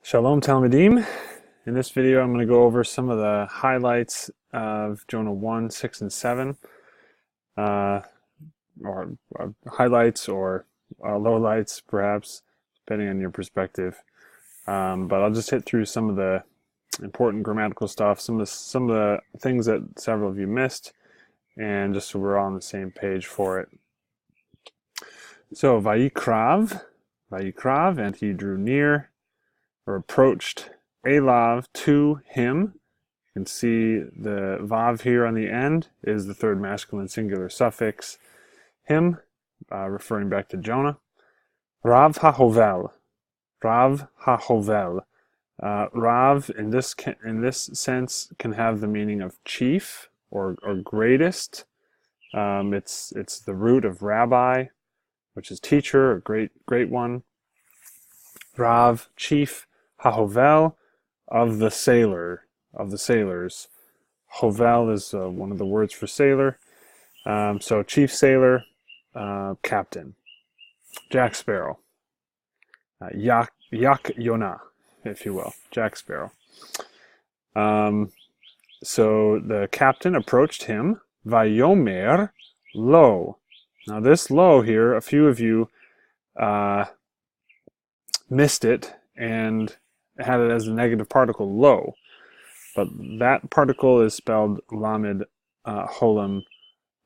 Shalom Talmudim. In this video I'm going to go over some of the highlights of Jonah 1, 6, and 7. Or highlights or lowlights perhaps, depending on your perspective. But I'll just hit through some of the important grammatical stuff, some of the things that several of you missed, and just so we're all on the same page for it. So Vayikrav, and he drew near, or approached, Elav, to him. You can see the vav here on the end is the third masculine singular suffix, him, referring back to Jonah. Rav hahovel, Rav hahovel. Rav in this sense can have the meaning of chief or greatest. It's the root of rabbi, which is teacher, a great one. Rav, chief. Hahovel, of the sailors. Hovel is one of the words for sailor. So chief sailor, captain. Jack Sparrow. Yak Jonah, if you will. Jack Sparrow. So the captain approached him. Vayomer lo. Now this lo here, a few of you missed it and had it as a negative particle, lo. But that particle is spelled lamed holam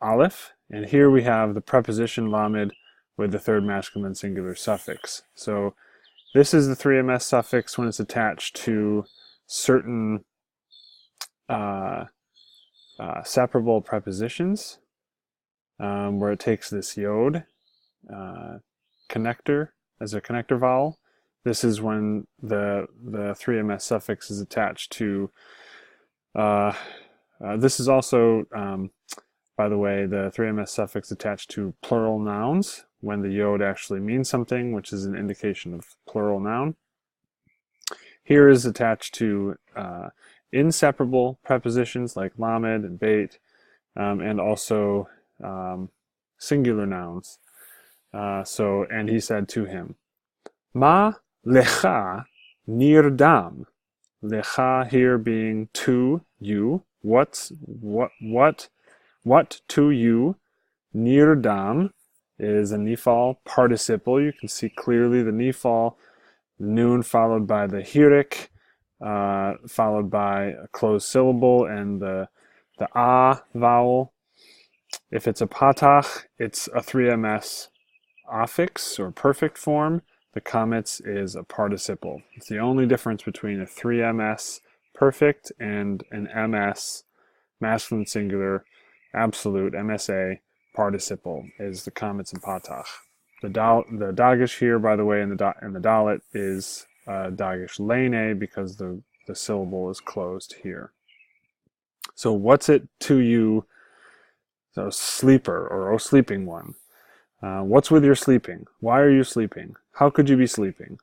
aleph. And here we have the preposition lamed with the third masculine singular suffix. So this is the 3ms suffix when it's attached to certain separable prepositions, where it takes this yod connector as a connector vowel. This is when the 3ms suffix is attached to, this is also, by the way, the 3ms suffix attached to plural nouns when the yod actually means something, which is an indication of plural noun. Here is attached to inseparable prepositions like lamed and beit, and also singular nouns. And he said to him, Ma lecha nirdam. Lecha here being to you. What to you? Nirdam is a nifal participle. You can see clearly the nifal, noon followed by the hirik, followed by a closed syllable and the a vowel. If it's a patach, it's a 3ms affix or perfect form. The kametz is a participle. It's the only difference between a 3ms perfect and an ms masculine singular absolute MSA participle is the kametz and patach. The dagish here, by the way, in the dalet is dagish lene because the syllable is closed here. So what's it to you? So sleeper or sleeping one. What's with your sleeping? Why are you sleeping? How could you be sleeping?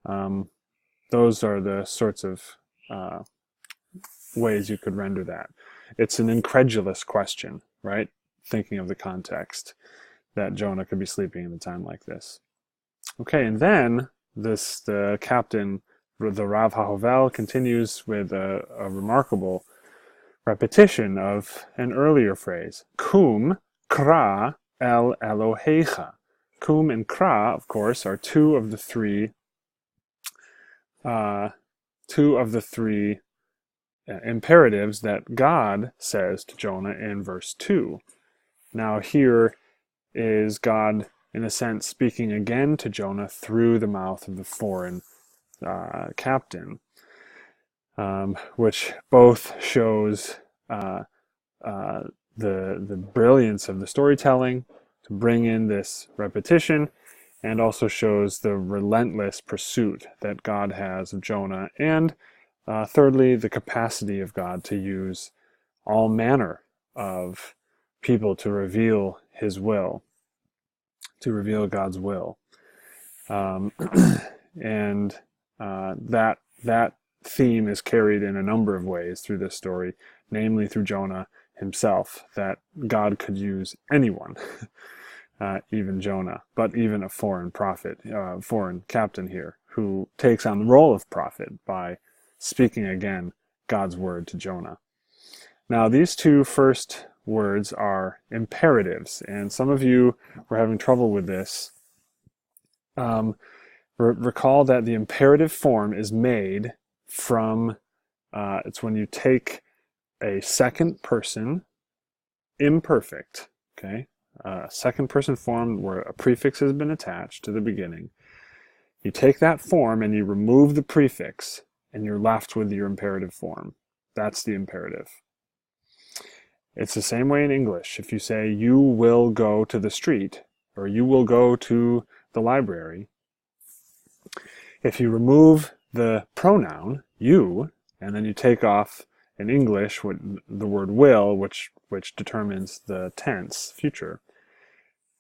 Those are the sorts of ways you could render that. It's an incredulous question, right? Thinking of the context that Jonah could be sleeping at a time like this. Okay, and then the captain, the Rav HaHovel, continues with a remarkable repetition of an earlier phrase. Kum kra el Elohecha. Kum and kra, of course, are two of the three imperatives that God says to Jonah in verse 2. Now here is God, in a sense, speaking again to Jonah through the mouth of the foreign captain, which both shows the brilliance of the storytelling to bring in this repetition, and also shows the relentless pursuit that God has of Jonah, and thirdly, the capacity of God to use all manner of people to reveal His will, to reveal God's will. And that theme is carried in a number of ways through this story, namely through Jonah himself, that God could use anyone, even Jonah, but even a foreign prophet, foreign captain here, who takes on the role of prophet by speaking again God's word to Jonah. Now, these two first words are imperatives, and some of you were having trouble with this. Recall that the imperative form is made from, it's when you take a second person imperfect, okay? Second person form where a prefix has been attached to the beginning. You take that form and you remove the prefix, and you're left with your imperative form. That's the imperative. It's the same way in English. If you say, you will go to the street, or you will go to the library, if you remove the pronoun, you, and then you take off in English the word will, which determines the tense, future,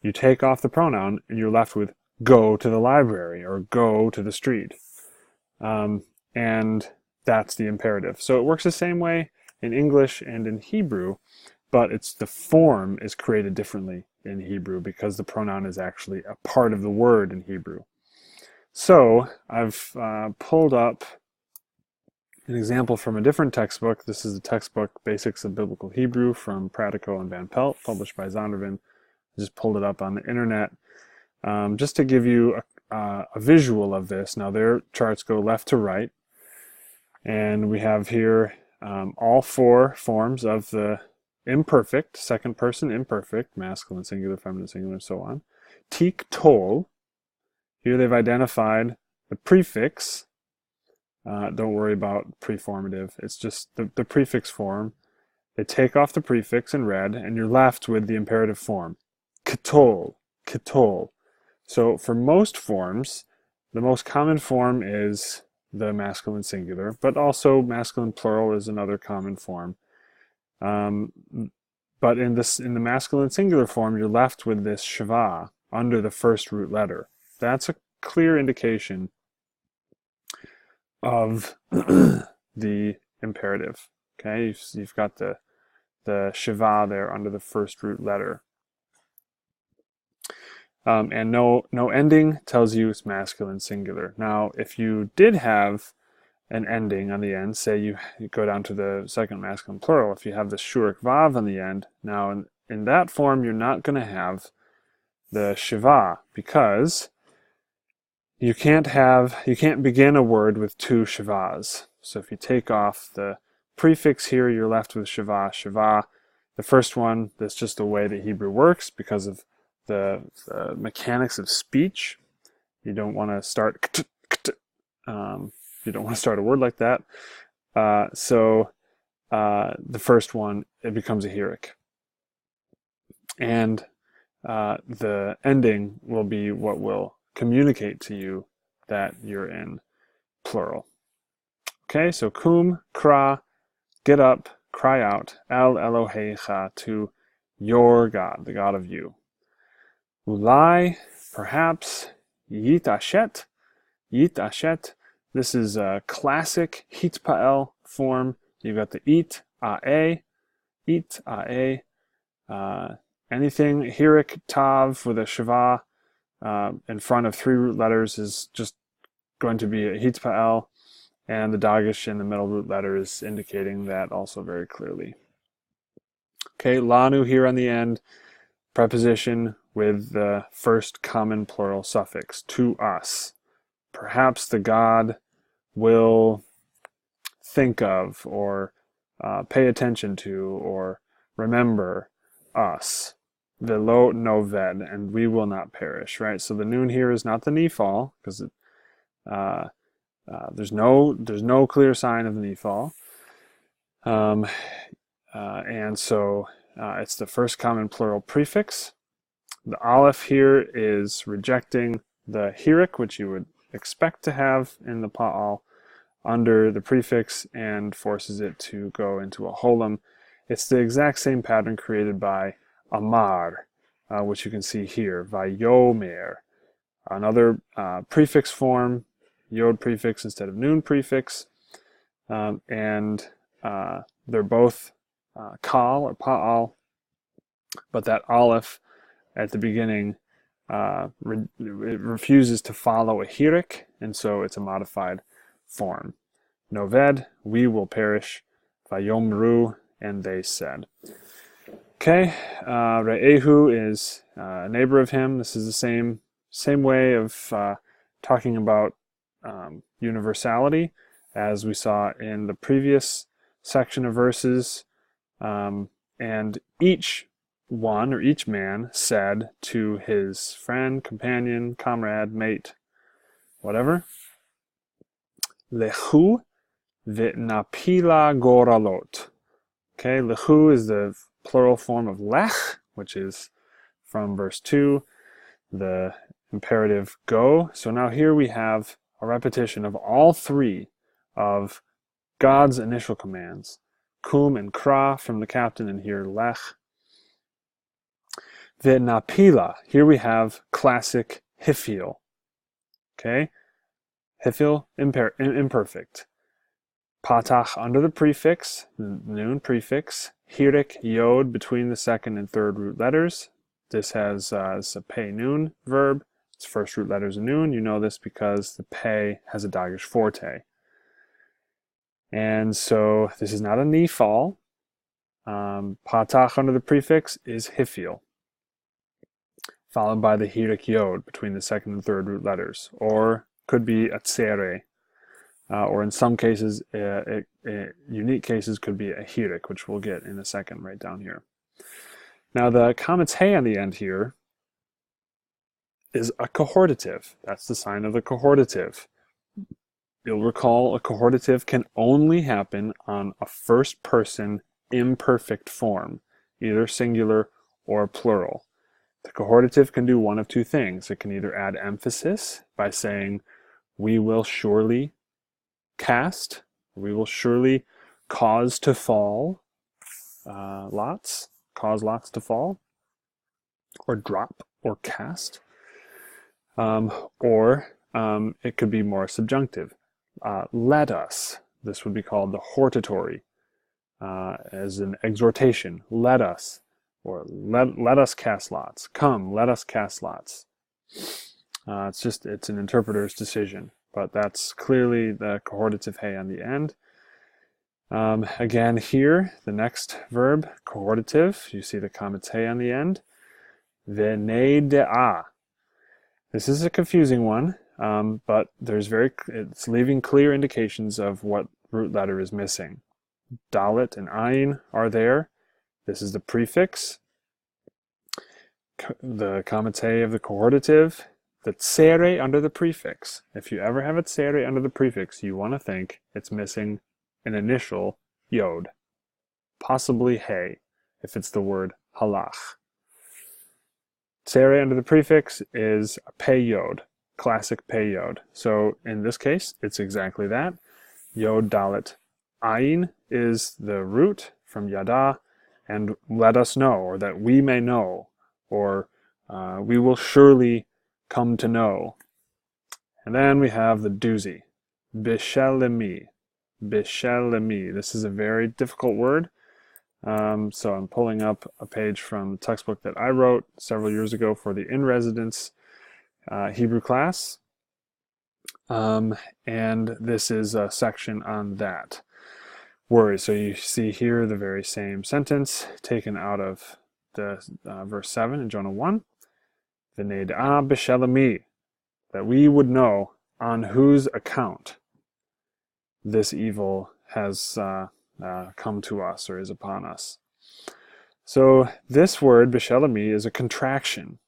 you take off the pronoun and you're left with go to the library or go to the street. And that's the imperative. So it works the same way in English and in Hebrew, but the form is created differently in Hebrew because the pronoun is actually a part of the word in Hebrew. So I've pulled up an example from a different textbook. This is the textbook Basics of Biblical Hebrew from Pratico and Van Pelt, published by Zondervan. I just pulled it up on the internet just to give you a visual of this. Now their charts go left to right, and we have here all four forms of the imperfect, second person imperfect, masculine, singular, feminine, singular, and so on. Tik tol. Here they've identified the prefix. Don't worry about preformative. It's just the prefix form. They take off the prefix in red, and you're left with the imperative form. Ketol, ketol. So for most forms, the most common form is the masculine singular, but also masculine plural is another common form. But in the masculine singular form, you're left with this shva under the first root letter. That's a clear indication of the imperative. Okay, you've got the shva there under the first root letter. And no ending tells you it's masculine singular. Now, if you did have an ending on the end, say you go down to the second masculine plural, if you have the shurik vav on the end, now in that form you're not going to have the shiva, because you can't begin a word with two shivas. So if you take off the prefix here, you're left with shiva. Shiva, the first one, that's just the way that Hebrew works because of the mechanics of speech. You don't want to start you don't want to start a word like that. So the first one, it becomes a hierik. And the ending will be what will communicate to you that you're in plural. Okay, so kum, kra, get up, cry out, el Eloheicha, to your God, the God of you. Ulai, perhaps, yitashet, yitashet. This is a classic hitpael form. You've got the it, ae, anything hierik tav with a shiva in front of three root letters is just going to be a hitpael, and the dagesh in the middle root letter is indicating that also very clearly. Okay, lanu here on the end, preposition with the first common plural suffix, to us. Perhaps the God will think of or pay attention to or remember us. Velo noved, and we will not perish, right? So the noon here is not the nifal, because there's no clear sign of the nifal. And so it's the first common plural prefix. The aleph here is rejecting the hierik, which you would expect to have in the pa'al, under the prefix and forces it to go into a holem. It's the exact same pattern created by amar, which you can see here, vayomer. Another prefix form, yod prefix instead of noon prefix, and they're both kal or pa'al, but that aleph at the beginning it refuses to follow a hierik, and so it's a modified form. Noved, we will perish. Vayomru, and they said. Okay, Re'ehu is a neighbor of him. This is the same way of talking about universality as we saw in the previous section of verses. And each one, or each man, said to his friend, companion, comrade, mate, whatever, Lechu v'napila goralot. Okay, lechu is the plural form of lech, which is from verse 2, the imperative go. So now here we have a repetition of all three of God's initial commands. Kum and kra from the captain, and here lech. V'napila, here we have classic hifil. Okay, hifil, imperfect. Patach under the prefix, noon prefix. Hirik, yod, between the second and third root letters. This has a pei noon verb. Its first root letter is a noon. You know this because the pei has a dagesh forte. And so this is not a nifal. Patach under the prefix is hifil, followed by the hirik yod between the second and third root letters, or could be a tsere, or in some cases, unique cases, could be a hirik, which we'll get in a second right down here. Now the comments hey on the end here is a cohortative. That's the sign of the cohortative. You'll recall a cohortative can only happen on a first person imperfect form, either singular or plural. The cohortative can do one of two things. It can either add emphasis by saying, we will surely cast, we will surely cause to fall lots, cause lots to fall, or drop, or cast. Or it could be more subjunctive. Let us, this would be called the hortatory, as an exhortation. Let us, or let us cast lots. Come, let us cast lots. It's an interpreter's decision, but that's clearly the cohortative hey on the end. Again here, the next verb, cohortative, you see the comments hey on the end. V'nei de'ah. This is a confusing one, but it's leaving clear indications of what root letter is missing. Dalet and ayin are there. This is the prefix. The comments hey of the cohortative. The tsere under the prefix. If you ever have a tsere under the prefix, you want to think it's missing an initial yod, possibly hey, if it's the word halach. Tsere under the prefix is a pei yod, classic pei yod. So in this case, it's exactly that. Yod dalet ayin is the root from yada, and let us know, or that we may know, or we will surely come to know. And then we have the doozy, bishelemi. Bishelemi. This is a very difficult word. So I'm pulling up a page from a textbook that I wrote several years ago for the in-residence Hebrew class. And this is a section on that word. So you see here the very same sentence taken out of the verse 7 in Jonah 1. V'nei de'ah bishelemi, that we would know on whose account this evil has come to us, or is upon us. So this word, bishelemi, is a contraction.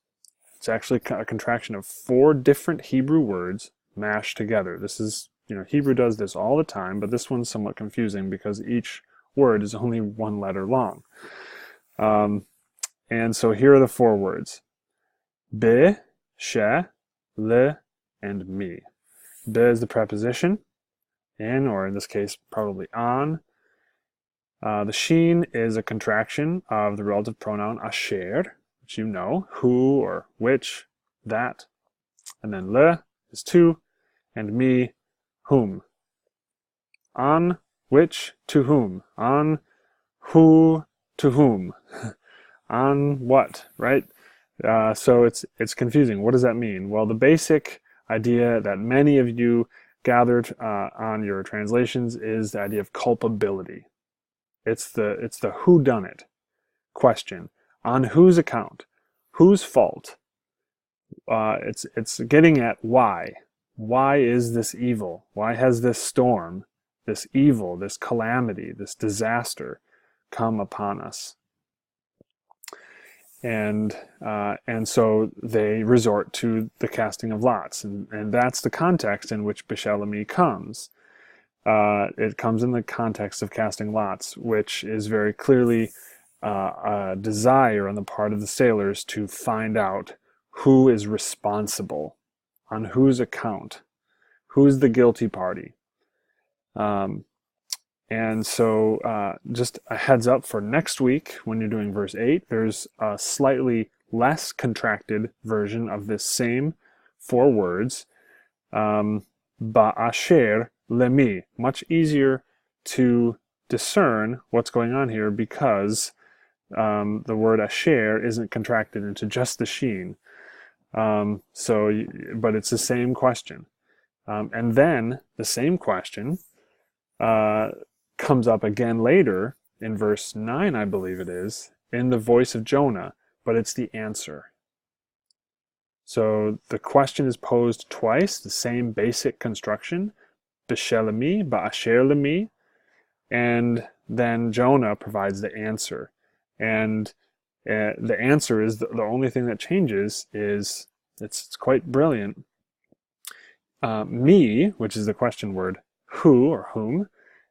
It's actually a contraction of 4 different Hebrew words mashed together. This is, Hebrew does this all the time, but this one's somewhat confusing because each word is only 1 letter long. And so here are the 4 words. Be, she, le, and mi. Be is the preposition, in, or in this case, probably on. The sheen is a contraction of the relative pronoun asher, which you know, who or which, that. And then le is to, and mi, whom. On which, to whom. On who, to whom. On what, right? So it's confusing. What does that mean? Well, the basic idea that many of you gathered on your translations is the idea of culpability. It's the who done it question. On whose account? Whose fault? It's getting at why. Why is this evil? Why has this storm, this evil, this calamity, this disaster come upon us? And so they resort to the casting of lots, and that's the context in which Bishelami comes. It comes in the context of casting lots, which is very clearly a desire on the part of the sailors to find out who is responsible, on whose account, who's the guilty party. And so just a heads up for next week, when you're doing verse 8, there's a slightly less contracted version of this same 4 words, ba'asher lemi. Much easier to discern what's going on here because the word asher isn't contracted into just the sheen. But it's the same question. And then the same question comes up again later in verse 9, I believe it is, in the voice of Jonah, but it's the answer. So the question is posed twice, the same basic construction, Bishelami, Ba'asher lemi, and then Jonah provides the answer. And the answer is the only thing that changes is, it's quite brilliant. Me, which is the question word, who or whom,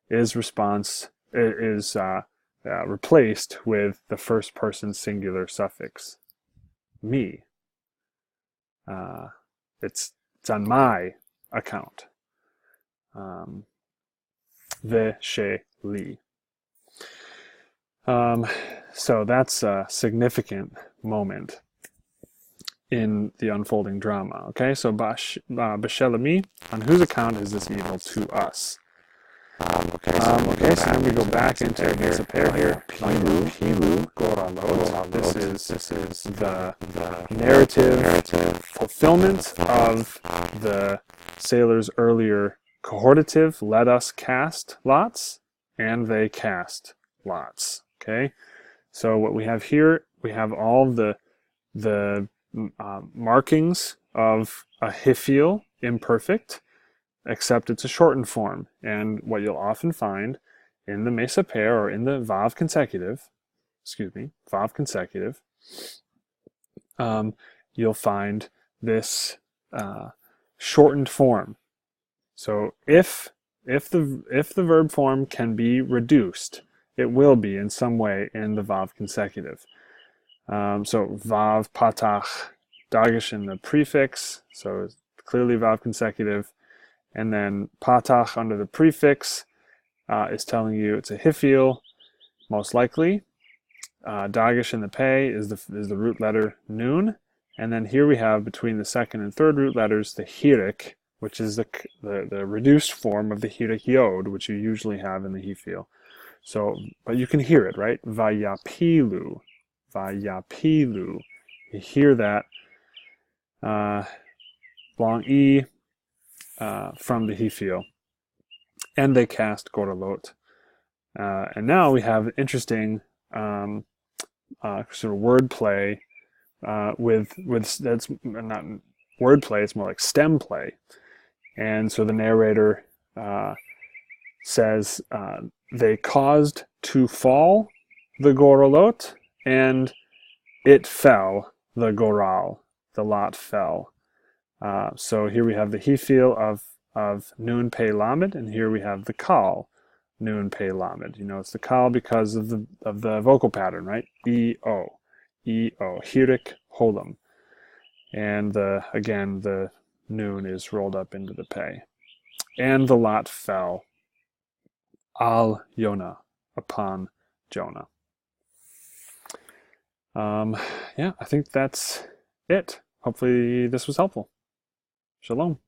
is replaced with the first person singular suffix, me. It's on my account. Ve she li. So that's a significant moment in the unfolding drama. Okay, so Bishelami, on whose account is this evil to us? So then we go back into the pair here. Pilu Goralot. This is the narrative fulfillment of the sailors' earlier cohortative, let us cast lots, and they cast lots. Okay, so what we have here, we have all the markings of a hifil imperfect, except it's a shortened form. And what you'll often find in the mesa pair or in the vav consecutive, you'll find this shortened form. So if the verb form can be reduced, it will be in some way in the vav consecutive. So vav patach dagesh in the prefix, so it's clearly vav consecutive. And then patach under the prefix is telling you it's a hifil, most likely. Dagesh in the pei is the root letter nun. And then here we have between the second and third root letters the hirik, which is the reduced form of the hirik yod, which you usually have in the hifil. So, but you can hear it, right? Vayapilu. Vayapilu. You hear that long E from the hifil, and they cast goralot. And now we have interesting sort of wordplay with that's not wordplay; it's more like stem play. And so the narrator says they caused to fall the goralot, and it fell the goral. The lot fell. So here we have the hifil of nun pei lamed, and here we have the kal nun pei lamed. You know, it's the kal because of the vocal pattern, right? E-O. E-O. Hirik holem. And again, the nun is rolled up into the pei. And the lot fell al Jonah, upon Jonah. Yeah, I think that's it. Hopefully this was helpful. Shalom.